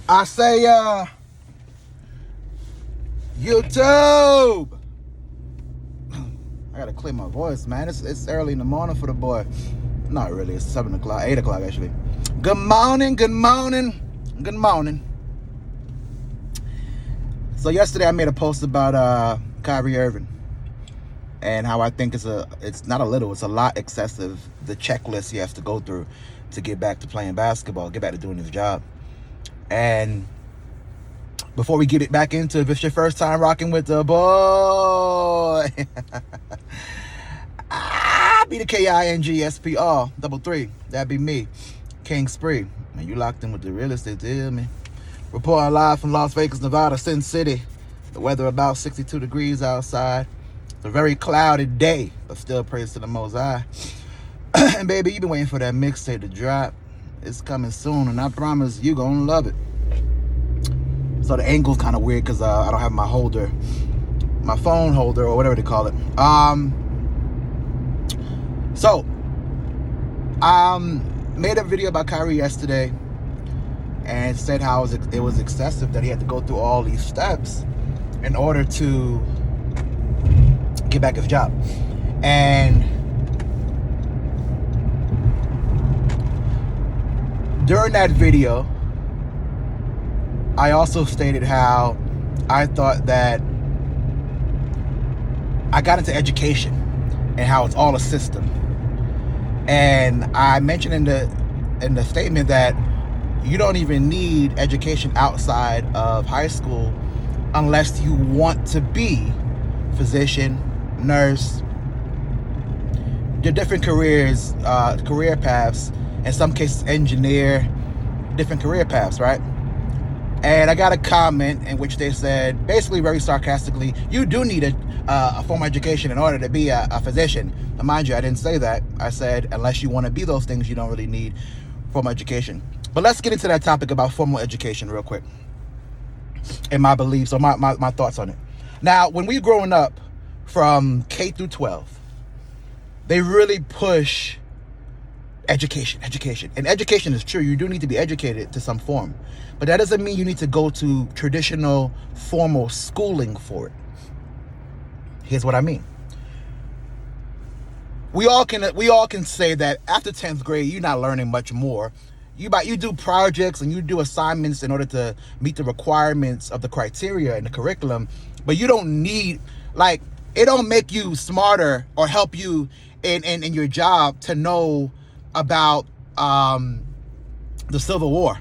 I say, YouTube. I gotta clear my voice, man. It's early in the morning for the boy. Not really. It's 7 o'clock, 8 o'clock actually. Good morning. Good morning. Good morning. So yesterday I made a post about Kyrie Irving and how I think it's not a little, it's a lot excessive, the checklist he has to go through to get back to playing basketball, get back to doing his job. And before we get it back into, if it's your first time rocking with the boy, be the KINGSPR 33. That'd be me, King Spree. Man, you locked in with the real estate deal, man. Reporting live from Las Vegas, Nevada, Sin City. The weather about 62 degrees outside. It's a very cloudy day, but still praise to the Most High. And baby, you've been waiting for that mixtape to drop. It's coming soon, and I promise you gonna love it. So the angle's kind of weird because I don't have my holder, my phone holder or whatever they call it. So made a video about Kyrie yesterday and said how it was excessive that he had to go through all these steps in order to get back his job. And during that video, I also stated how I thought that I got into education and how it's all a system. And I mentioned in the statement that you don't even need education outside of high school unless you want to be physician, nurse, the different careers, career paths, in some cases engineer, different career paths, right? And I got a comment in which they said, basically very sarcastically, you do need a formal education in order to be a physician. Now, mind you, I didn't say that. I said, unless you want to be those things, you don't really need formal education. But let's get into that topic about formal education real quick. And my beliefs or my thoughts on it. Now, when we growing up from K through 12, they really push education. And education is true. You do need to be educated to some form. But that doesn't mean you need to go to traditional formal schooling for it. Here's what I mean. We all can say that after 10th grade, you're not learning much more. You do projects and you do assignments in order to meet the requirements of the criteria and the curriculum, but you don't need, like, it don't make you smarter or help you in your job to know about the Civil War,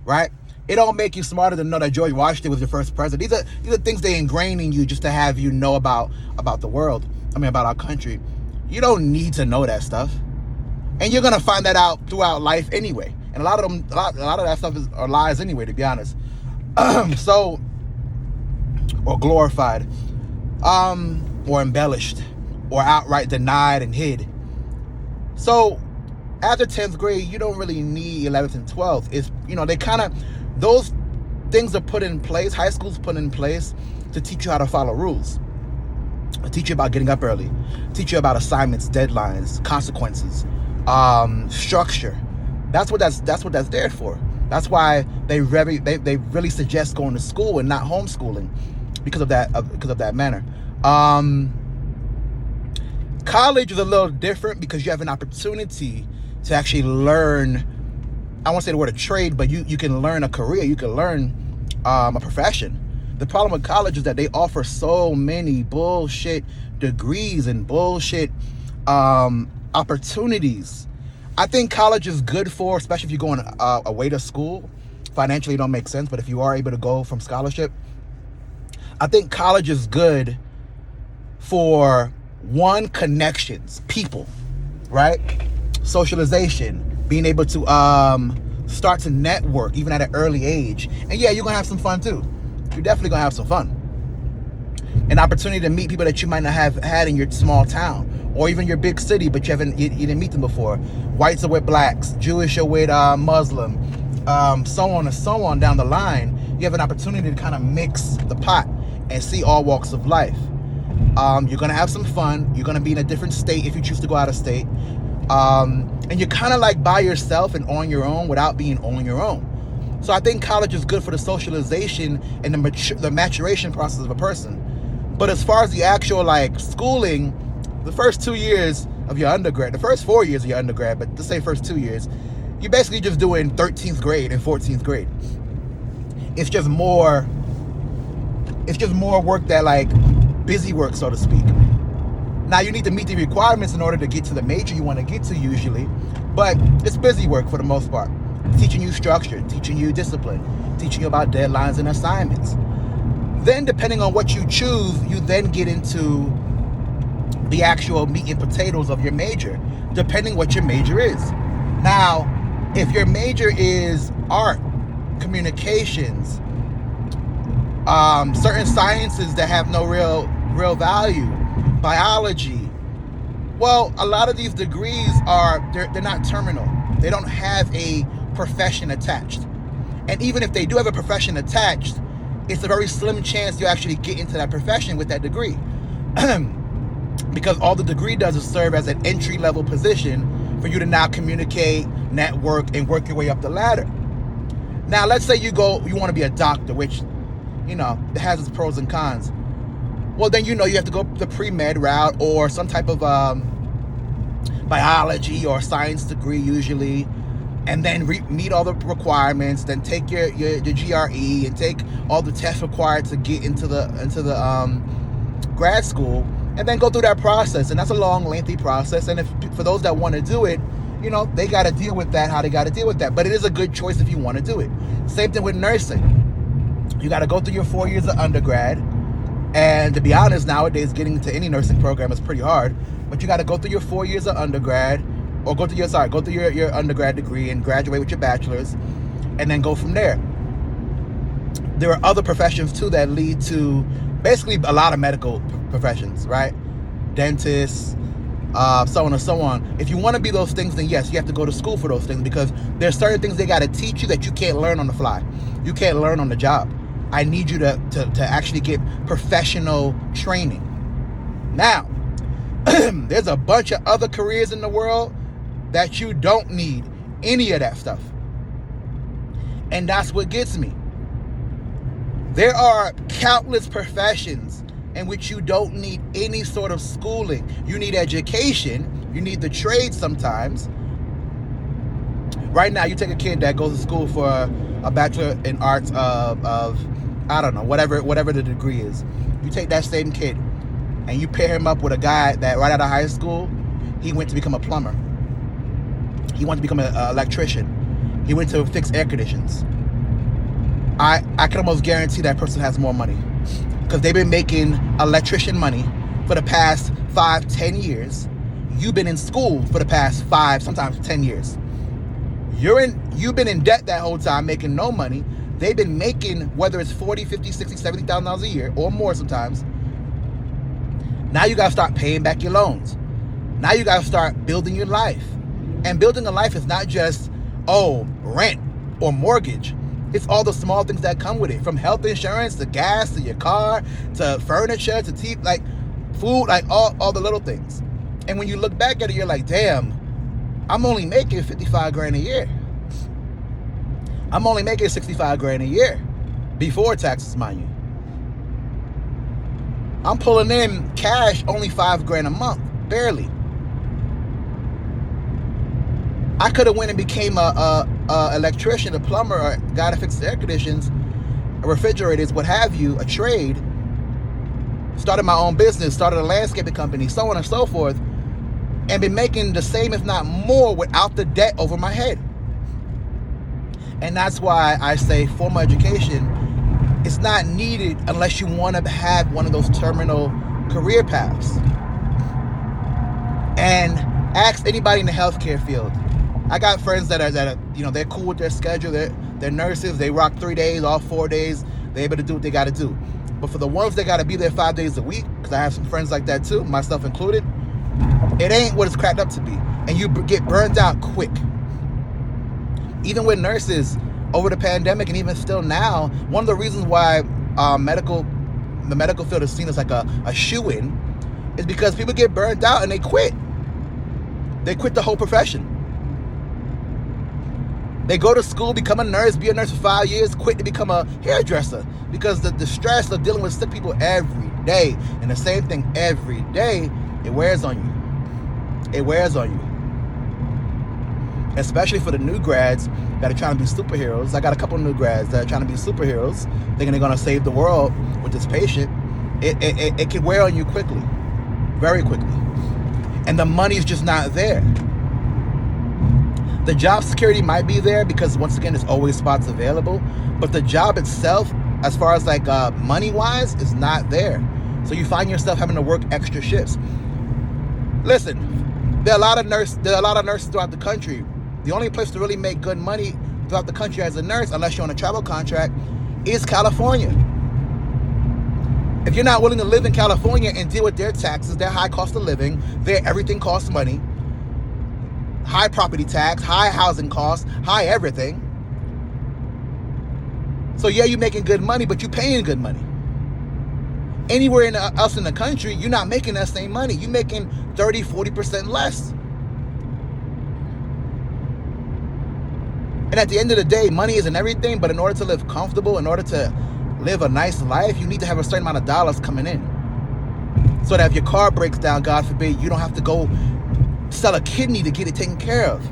right? It don't make you smarter to know that George Washington was your first president. These are things they ingrain in you just to have you know about the world. About our country. You don't need to know that stuff, and you're gonna find that out throughout life anyway. And a lot of that stuff are lies anyway, to be honest. So, or glorified, or embellished, or outright denied and hid. So after 10th grade, you don't really need 11th and 12th. It's, they kind of, those things are put in place, high school's put in place to teach you how to follow rules. Teach you about getting up early. Teach you about assignments, deadlines, consequences, structure. That's what that's there for. That's why they really suggest going to school and not homeschooling because of that manner. College is a little different because you have an opportunity to actually learn, I won't say the word a trade, but you can learn a career, you can learn a profession. The problem with college is that they offer so many bullshit degrees and bullshit opportunities. I think college is good for, especially if you're going away to school. Financially, it don't make sense, but if you are able to go from scholarship, I think college is good for one, connections, people, right? Socialization, being able to start to network even at an early age. And yeah, you're gonna have some fun too. You're definitely gonna have some fun. An opportunity to meet people that you might not have had in your small town or even your big city, but you didn't meet them before. Whites are with blacks, Jewish are with Muslim, so on and so on down the line. You have an opportunity to kind of mix the pot and see all walks of life. You're gonna have some fun. You're gonna be in a different state if you choose to go out of state. And you're kind of like by yourself and on your own without being on your own. So I think college is good for the socialization and the maturation process of a person. But as far as the actual like schooling, the first 2 years of your undergrad, the first 4 years of your undergrad, but let's say first 2 years, you're basically just doing 13th grade and 14th grade. It's just more work that like busy work, so to speak. Now you need to meet the requirements in order to get to the major you want to get to usually, but it's busy work for the most part. Teaching you structure, teaching you discipline, teaching you about deadlines and assignments. Then depending on what you choose, you then get into the actual meat and potatoes of your major, depending what your major is. Now, if your major is art, communications, certain sciences that have no real value, biology, well, a lot of these degrees they're not terminal. They don't have a profession attached. And even if they do have a profession attached, it's a very slim chance you actually get into that profession with that degree. Because all the degree does is serve as an entry-level position for you to now communicate, network, and work your way up the ladder. Now, let's say you want to be a doctor, which, it has its pros and cons. Well, then you have to go the pre-med route or some type of biology or science degree usually, and then meet all the requirements, then take your GRE and take all the tests required to get into the grad school, and then go through that process. And that's a long, lengthy process. And for those that want to do it, they got to deal with that, how they got to deal with that. But it is a good choice if you want to do it. Same thing with nursing. You got to go through your 4 years of undergrad. And to be honest, nowadays, getting into any nursing program is pretty hard. But you got to go through your 4 years of undergrad, or go through your undergrad degree and graduate with your bachelor's, and then go from there. There are other professions too that lead to basically a lot of medical professions, right? Dentists, so on and so on. If you want to be those things, then yes, you have to go to school for those things, because there's certain things they got to teach you that you can't learn on the fly. You can't learn on the job. I need you to actually get professional training. Now, there's a bunch of other careers in the world that you don't need any of that stuff. And that's what gets me. There are countless professions in which you don't need any sort of schooling. You need education. You need the trade sometimes. Right now, you take a kid that goes to school for a Bachelor in Arts of I don't know, whatever the degree is. You take that same kid and you pair him up with a guy that right out of high school, he went to become a plumber. He wanted to become an electrician. He went to fix air conditions. I can almost guarantee that person has more money, because they've been making electrician money for the past 5-10 years. You've been in school for the past 5, sometimes 10 years. You've been in debt that whole time, making no money. They've been making, whether it's $40, $50, $60, $70,000 a year or more sometimes. Now you got to start paying back your loans. Now you got to start building your life. And building a life is not just, rent or mortgage. It's all the small things that come with it, from health insurance to gas to your car to furniture to food, like all the little things. And when you look back at it, you're like, damn, I'm only making $55,000 a year. I'm only making $65,000 a year before taxes, mind you. I'm pulling in cash only $5,000 a month, barely. I could have went and became a electrician, a plumber, or a guy to fix air conditions, refrigerators, what have you, a trade. Started my own business, started a landscaping company, so on and so forth, and been making the same, if not more, without the debt over my head. And that's why I say formal education is not needed unless you want to have one of those terminal career paths. And ask anybody in the healthcare field. I got friends that are they're cool with their schedule. They're nurses. They rock 3 days, off 4 days. They're able to do what they got to do. But for the ones that got to be there 5 days a week, because I have some friends like that too, myself included, it ain't what it's cracked up to be. And you get burned out quick. Even with nurses over the pandemic, and even still now, one of the reasons why the medical field is seen as like a shoe-in is because people get burned out and they quit. They quit the whole profession. They go to school, become a nurse, be a nurse for 5 years, quit to become a hairdresser because the stress of dealing with sick people every day and the same thing every day, it wears on you. It wears on you. Especially for the new grads that are trying to be superheroes. I got a couple of new grads that are trying to be superheroes, thinking they're going to save the world with this patient. It can wear on you quickly, very quickly. And the money is just not there. The job security might be there because, once again, there's always spots available. But the job itself, as far as like money-wise, is not there. So you find yourself having to work extra shifts. Listen, there are a lot of nurses throughout the country. The only place to really make good money throughout the country as a nurse, unless you're on a travel contract, is California. If you're not willing to live in California and deal with their taxes, their high cost of living, their everything costs money, high property tax, high housing costs, high everything. So yeah, you're making good money, but you're paying good money. Anywhere else in the country, you're not making that same money. You're making 30, 40% less. And at the end of the day, money isn't everything, but in order to live comfortable, in order to live a nice life, you need to have a certain amount of dollars coming in. So that if your car breaks down, God forbid, you don't have to go sell a kidney to get it taken care of.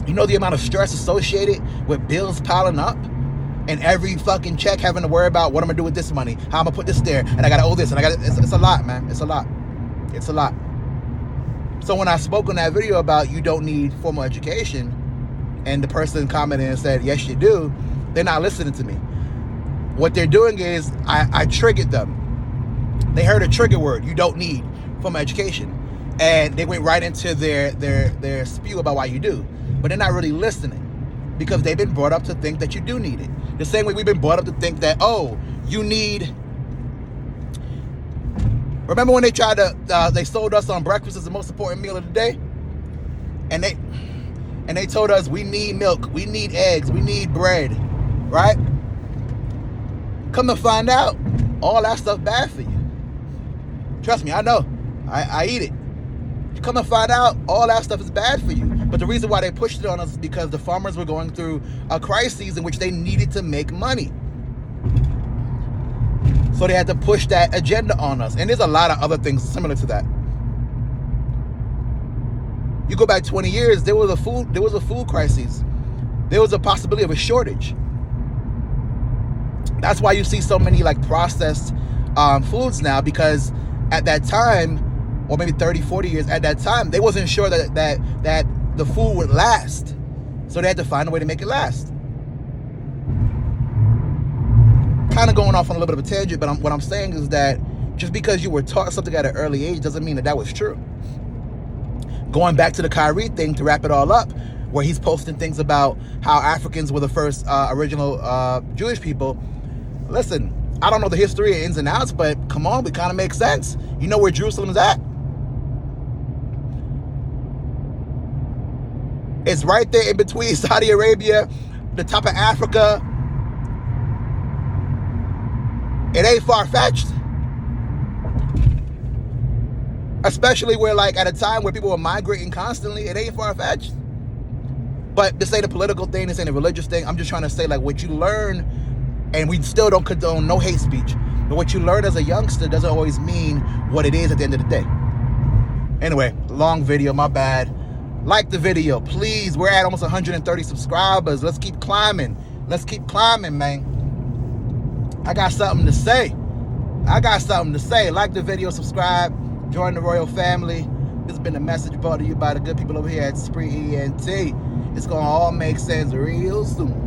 You know the amount of stress associated with bills piling up and every fucking check having to worry about what I'm gonna do with this money, how I'm gonna put this there, and I gotta owe this, and it's a lot, man. It's a lot. It's a lot. So when I spoke on that video about you don't need formal education, and the person commented and said, yes, you do, they're not listening to me. What they're doing is I triggered them. They heard a trigger word, you don't need formal education. And they went right into their spew about why you do. But they're not really listening because they've been brought up to think that you do need it. The same way we've been brought up to think that, oh, you need... Remember when they tried to, they sold us on breakfast as the most important meal of the day? And they told us we need milk, we need eggs, we need bread, right? Come to find out, all that stuff bad for you. Trust me, I know. I eat it. Come to find out, all that stuff is bad for you. But the reason why they pushed it on us is because the farmers were going through a crisis in which they needed to make money. So they had to push that agenda on us. And there's a lot of other things similar to that. You go back 20 years, there was a food crisis. There was a possibility of a shortage. That's why you see so many like processed foods now, because at that time, or maybe 30, 40 years, at that time, they wasn't sure that the food would last. So they had to find a way to make it last. Kind of going off on a little bit of a tangent, but what I'm saying is that just because you were taught something at an early age doesn't mean that was true. Going back to the Kyrie thing to wrap it all up, where he's posting things about how Africans were the first original Jewish people. Listen, I don't know the history ins and outs, but come on, it kind of makes sense. You know where Jerusalem is at? It's right there in between Saudi Arabia, the top of Africa. It ain't far-fetched. Especially where, like, at a time where people were migrating constantly, it ain't far-fetched. But this ain't a political thing, this ain't a religious thing. I'm just trying to say, like, what you learn, and we still don't condone no hate speech, but what you learn as a youngster doesn't always mean what it is at the end of the day. Anyway, long video, my bad. Like the video, please. We're at almost 130 subscribers. Let's keep climbing. Let's keep climbing, man. I got something to say. Like the video, subscribe, join the royal family. This has been a message brought to you by the good people over here at Spree ENT. It's going to all make sense real soon.